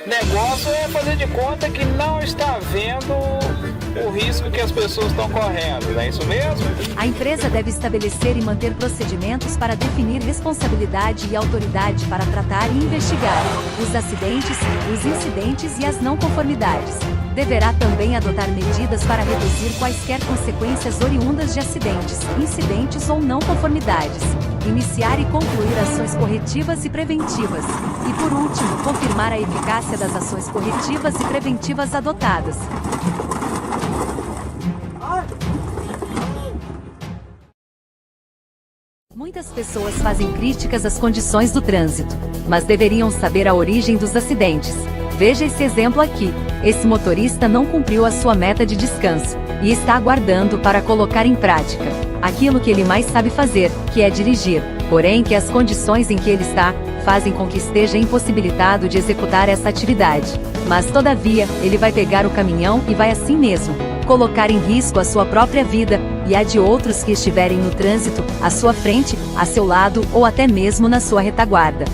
Negócio é fazer de conta que não está vendo o risco que as pessoas estão correndo, não é isso mesmo? A empresa deve estabelecer e manter procedimentos para definir responsabilidade e autoridade para tratar e investigar os acidentes, os incidentes e as não conformidades. Deverá também adotar medidas para reduzir quaisquer consequências oriundas de acidentes, incidentes ou não conformidades. Iniciar e concluir ações corretivas e preventivas. E por último, confirmar a eficácia das ações corretivas e preventivas adotadas. Muitas pessoas fazem críticas às condições do trânsito, mas deveriam saber a origem dos acidentes. Veja esse exemplo aqui. Esse motorista não cumpriu a sua meta de descanso e está aguardando para colocar em prática aquilo que ele mais sabe fazer, que é dirigir. Porém, que as condições em que ele está fazem com que esteja impossibilitado de executar essa atividade. Mas todavia, ele vai pegar o caminhão e vai assim mesmo colocar em risco a sua própria vida e a de outros que estiverem no trânsito, à sua frente, a seu lado ou até mesmo na sua retaguarda.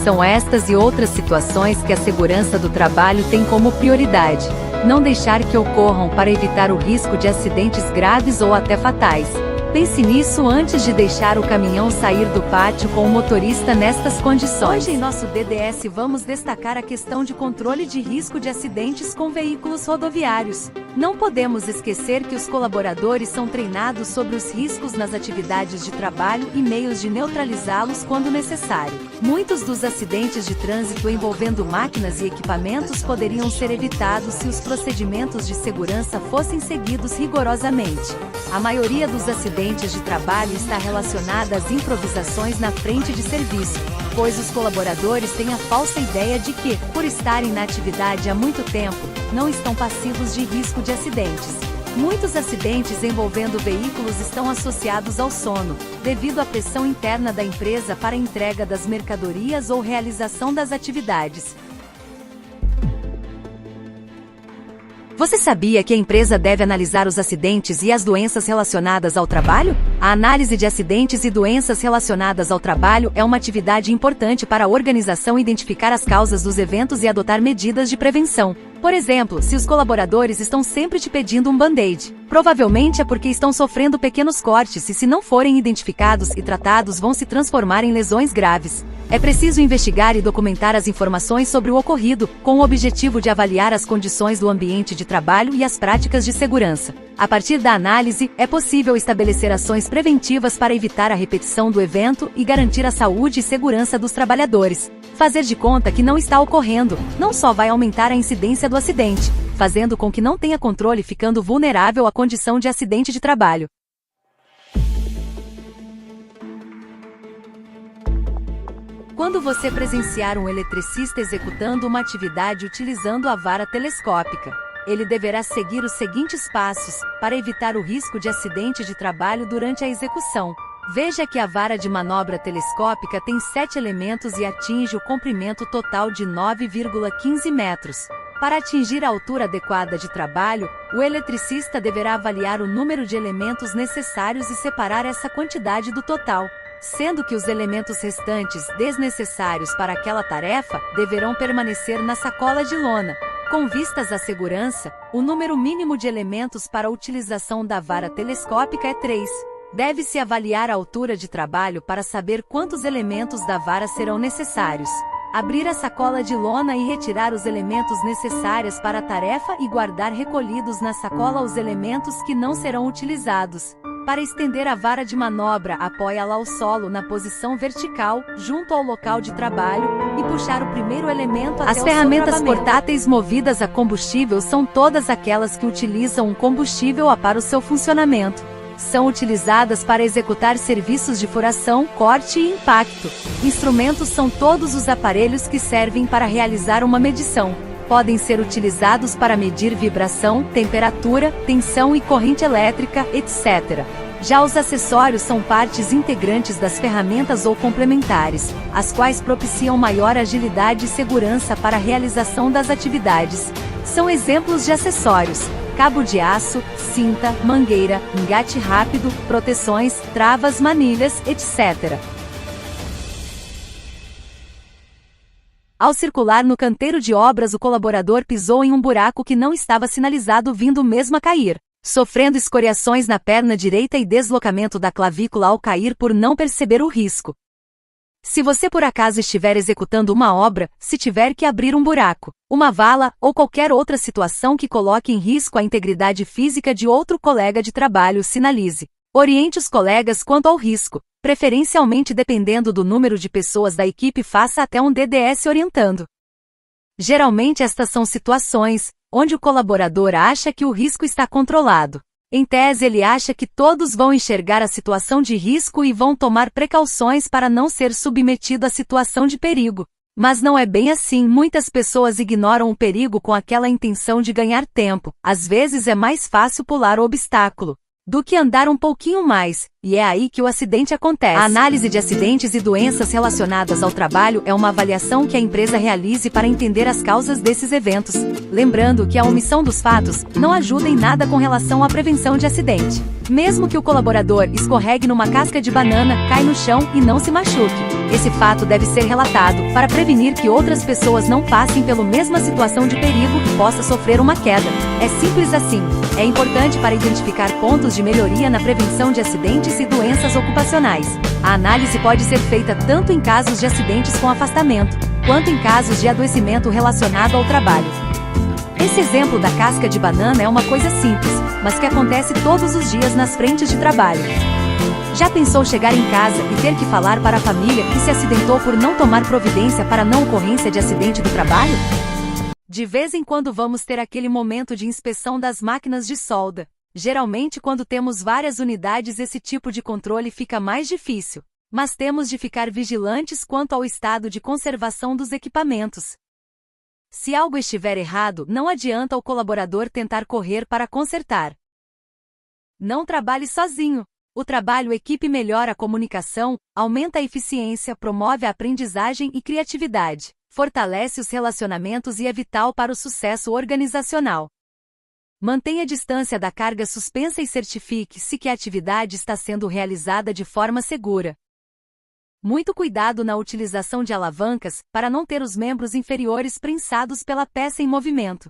São estas e outras situações que a segurança do trabalho tem como prioridade. Não deixar que ocorram para evitar o risco de acidentes graves ou até fatais. Pense nisso antes de deixar o caminhão sair do pátio com o motorista nestas condições. Hoje em nosso DDS vamos destacar a questão de controle de risco de acidentes com veículos rodoviários. Não podemos esquecer que os colaboradores são treinados sobre os riscos nas atividades de trabalho e meios de neutralizá-los quando necessário. Muitos dos acidentes de trânsito envolvendo máquinas e equipamentos poderiam ser evitados se os procedimentos de segurança fossem seguidos rigorosamente. A maioria dos acidentes de trabalho está relacionada às improvisações na frente de serviço, pois os colaboradores têm a falsa ideia de que, por estarem na atividade há muito tempo, não estão passivos de risco de acidentes. Muitos acidentes envolvendo veículos estão associados ao sono, devido à pressão interna da empresa para a entrega das mercadorias ou realização das atividades. Você sabia que a empresa deve analisar os acidentes e as doenças relacionadas ao trabalho? A análise de acidentes e doenças relacionadas ao trabalho é uma atividade importante para a organização identificar as causas dos eventos e adotar medidas de prevenção. Por exemplo, se os colaboradores estão sempre te pedindo um band-aid, provavelmente é porque estão sofrendo pequenos cortes e se não forem identificados e tratados vão se transformar em lesões graves. É preciso investigar e documentar as informações sobre o ocorrido, com o objetivo de avaliar as condições do ambiente de trabalho e as práticas de segurança. A partir da análise, é possível estabelecer ações preventivas para evitar a repetição do evento e garantir a saúde e segurança dos trabalhadores. Fazer de conta que não está ocorrendo, não só vai aumentar a incidência do acidente, fazendo com que não tenha controle ficando vulnerável à condição de acidente de trabalho. Quando você presenciar um eletricista executando uma atividade utilizando a vara telescópica, ele deverá seguir os seguintes passos, para evitar o risco de acidente de trabalho durante a execução. Veja que a vara de manobra telescópica tem 7 elementos e atinge o comprimento total de 9,15 metros. Para atingir a altura adequada de trabalho, o eletricista deverá avaliar o número de elementos necessários e separar essa quantidade do total, sendo que os elementos restantes desnecessários para aquela tarefa deverão permanecer na sacola de lona. Com vistas à segurança, o número mínimo de elementos para a utilização da vara telescópica é 3. Deve-se avaliar a altura de trabalho para saber quantos elementos da vara serão necessários. Abrir a sacola de lona e retirar os elementos necessários para a tarefa e guardar recolhidos na sacola os elementos que não serão utilizados. Para estender a vara de manobra, apoia-la ao solo na posição vertical, junto ao local de trabalho, e puxar o primeiro elemento até o sotavamento. As ferramentas portáteis movidas a combustível são todas aquelas que utilizam um combustível para o seu funcionamento. São utilizadas para executar serviços de furação, corte e impacto. Instrumentos são todos os aparelhos que servem para realizar uma medição. Podem ser utilizados para medir vibração, temperatura, tensão e corrente elétrica, etc. Já os acessórios são partes integrantes das ferramentas ou complementares, as quais propiciam maior agilidade e segurança para a realização das atividades. São exemplos de acessórios: cabo de aço, cinta, mangueira, engate rápido, proteções, travas, manilhas, etc. Ao circular no canteiro de obras, o colaborador pisou em um buraco que não estava sinalizado, vindo mesmo a cair, sofrendo escoriações na perna direita e deslocamento da clavícula ao cair por não perceber o risco. Se você por acaso estiver executando uma obra, se tiver que abrir um buraco, uma vala ou qualquer outra situação que coloque em risco a integridade física de outro colega de trabalho, sinalize. Oriente os colegas quanto ao risco, preferencialmente dependendo do número de pessoas da equipe, faça até um DDS orientando. Geralmente estas são situações onde o colaborador acha que o risco está controlado. Em tese, ele acha que todos vão enxergar a situação de risco e vão tomar precauções para não ser submetido à situação de perigo. Mas não é bem assim. Muitas pessoas ignoram o perigo com aquela intenção de ganhar tempo. Às vezes é mais fácil pular o obstáculo do que andar um pouquinho mais, e é aí que o acidente acontece. A análise de acidentes e doenças relacionadas ao trabalho é uma avaliação que a empresa realize para entender as causas desses eventos. Lembrando que a omissão dos fatos não ajuda em nada com relação à prevenção de acidente. Mesmo que o colaborador escorregue numa casca de banana, cai no chão e não se machuque, esse fato deve ser relatado para prevenir que outras pessoas não passem pela mesma situação de perigo e possa sofrer uma queda. É simples assim. É importante para identificar pontos de melhoria na prevenção de acidentes e doenças ocupacionais. A análise pode ser feita tanto em casos de acidentes com afastamento, quanto em casos de adoecimento relacionado ao trabalho. Esse exemplo da casca de banana é uma coisa simples, mas que acontece todos os dias nas frentes de trabalho. Já pensou chegar em casa e ter que falar para a família que se acidentou por não tomar providência para a não ocorrência de acidente do trabalho? De vez em quando vamos ter aquele momento de inspeção das máquinas de solda. Geralmente, quando temos várias unidades, esse tipo de controle fica mais difícil, mas temos de ficar vigilantes quanto ao estado de conservação dos equipamentos. Se algo estiver errado, não adianta o colaborador tentar correr para consertar. Não trabalhe sozinho. O trabalho equipe melhora a comunicação, aumenta a eficiência, promove a aprendizagem e criatividade, fortalece os relacionamentos e é vital para o sucesso organizacional. Mantenha a distância da carga suspensa e certifique-se que a atividade está sendo realizada de forma segura. Muito cuidado na utilização de alavancas, para não ter os membros inferiores prensados pela peça em movimento.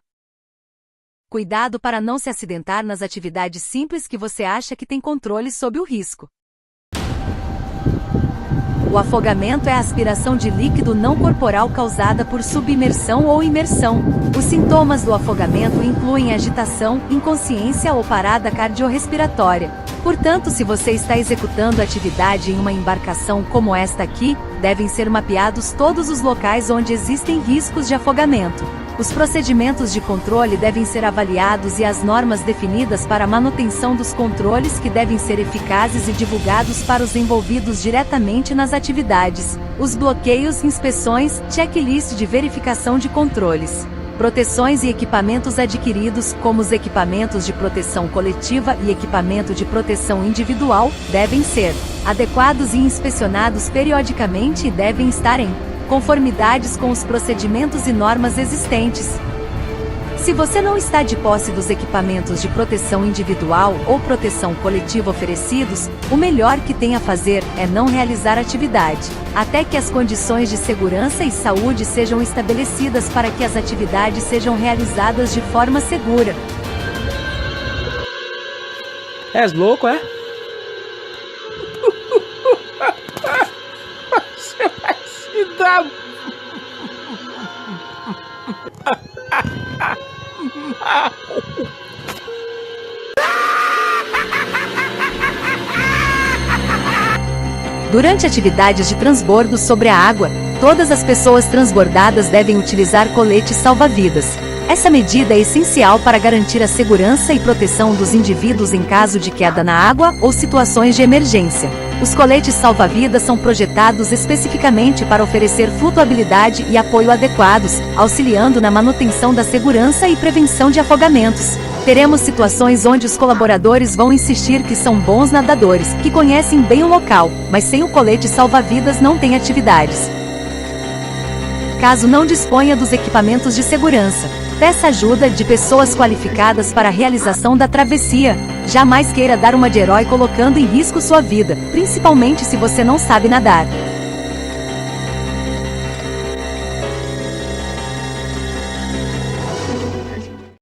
Cuidado para não se acidentar nas atividades simples que você acha que tem controle sobre o risco. O afogamento é a aspiração de líquido não corporal causada por submersão ou imersão. Os sintomas do afogamento incluem agitação, inconsciência ou parada cardiorrespiratória. Portanto, se você está executando atividade em uma embarcação como esta aqui, devem ser mapeados todos os locais onde existem riscos de afogamento. Os procedimentos de controle devem ser avaliados e as normas definidas para a manutenção dos controles que devem ser eficazes e divulgados para os envolvidos diretamente nas atividades. Os bloqueios, inspeções, checklist de verificação de controles. Proteções e equipamentos adquiridos, como os equipamentos de proteção coletiva e equipamento de proteção individual, devem ser adequados e inspecionados periodicamente e devem estar em conformidades com os procedimentos e normas existentes. Se você não está de posse dos equipamentos de proteção individual ou proteção coletiva oferecidos, o melhor que tem a fazer é não realizar atividade, até que as condições de segurança e saúde sejam estabelecidas para que as atividades sejam realizadas de forma segura. És louco, é? Você vai se dar mal. Durante atividades de transbordo sobre a água, todas as pessoas transbordadas devem utilizar coletes salva-vidas. Essa medida é essencial para garantir a segurança e proteção dos indivíduos em caso de queda na água ou situações de emergência. Os coletes salva-vidas são projetados especificamente para oferecer flutuabilidade e apoio adequados, auxiliando na manutenção da segurança e prevenção de afogamentos. Teremos situações onde os colaboradores vão insistir que são bons nadadores, que conhecem bem o local, mas sem o colete salva-vidas não tem atividades. Caso não disponha dos equipamentos de segurança, peça ajuda de pessoas qualificadas para a realização da travessia. Jamais queira dar uma de herói colocando em risco sua vida, principalmente se você não sabe nadar.